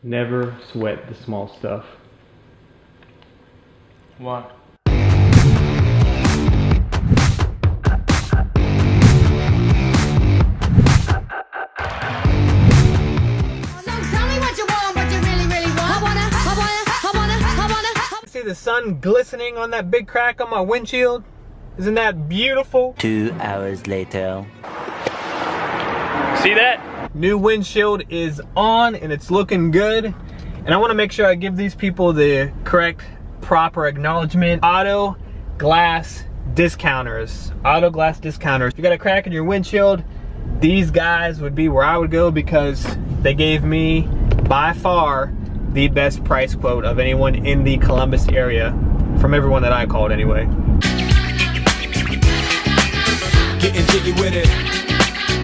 Never sweat the small stuff. What? See the sun glistening on that big crack on my windshield? Isn't that beautiful? 2 hours later. See that? New windshield is on and it's looking good. And I want to make sure I give these people the correct, proper acknowledgement. Auto glass discounters. Auto glass discounters. If you got a crack in your windshield, these guys would be where I would go because they gave me, by far, the best price quote of anyone in the Columbus area, from everyone that I called anyway. Getting jiggy with it.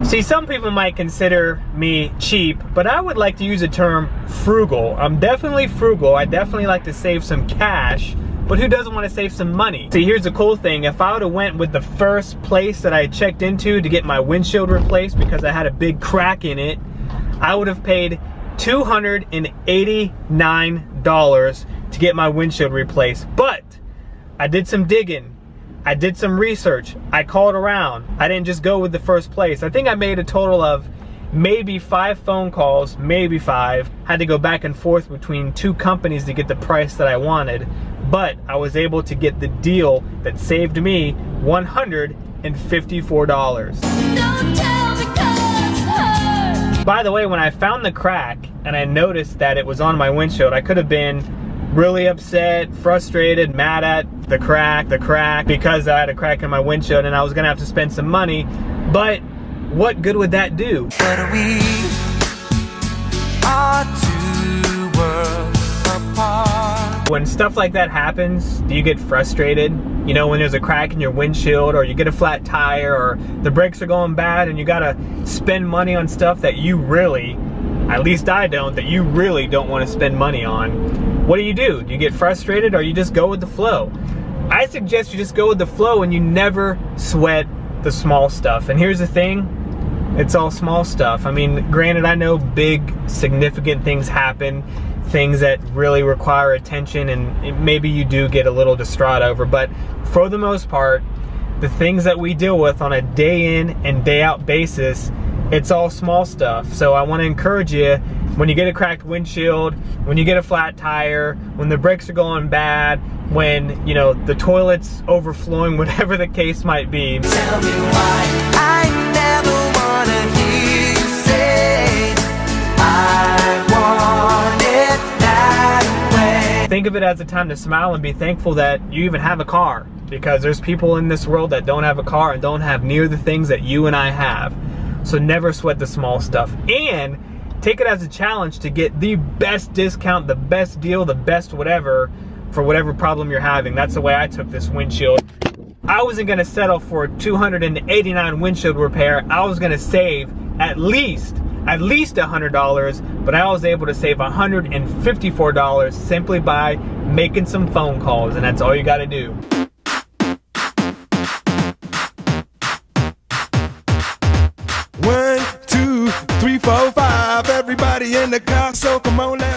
See, some people might consider me cheap, but I would like to use the term frugal. I'm definitely frugal. I definitely like to save some cash, but who doesn't want to save some money? See, here's the cool thing. If I would have went with the first place that I checked into to get my windshield replaced because I had a big crack in it, I would have paid $289 to get my windshield replaced. But I did some digging. I did some research. I called around. I didn't just go with the first place. I think I made a total of maybe 5 phone calls, maybe 5. Had to go back and forth between 2 companies to get the price that I wanted. But I was able to get the deal that saved me $154. Don't tell me 'cause by the way, when I found the crack and I noticed that it was on my windshield, I could have been really upset, frustrated, mad at the crack, because I had a crack in my windshield and I was gonna have to spend some money. But what good would that do? But we are 2 worlds apart. When stuff like that happens, do you get frustrated? You know, when there's a crack in your windshield, or you get a flat tire, or the brakes are going bad and you gotta spend money on stuff that you really, at least I don't, that you really don't want to spend money on. What do? Do you get frustrated, or you just go with the flow? I suggest you just go with the flow and you never sweat the small stuff. And here's the thing, it's all small stuff. I mean, granted, I know big, significant things happen, things that really require attention, and maybe you do get a little distraught over, but for the most part, the things that we deal with on a day in and day out basis, it's all small stuff. So I want to encourage you, when you get a cracked windshield, when you get a flat tire, when the brakes are going bad, when, you know, the toilet's overflowing, whatever the case might be. Tell me why I never wanna hear you say I want it that way. Think of it as a time to smile and be thankful that you even have a car, because there's people in this world that don't have a car and don't have near the things that you and I have. So never sweat the small stuff, and take it as a challenge to get the best discount, the best deal, the best whatever for whatever problem you're having. That's the way I took this windshield. I wasn't gonna settle for a $289 windshield repair. I was gonna save at least $100, but I was able to save $154 simply by making some phone calls, and that's all you gotta do. 1, 2, 3, 4, 5. Everybody in the car, so come on now.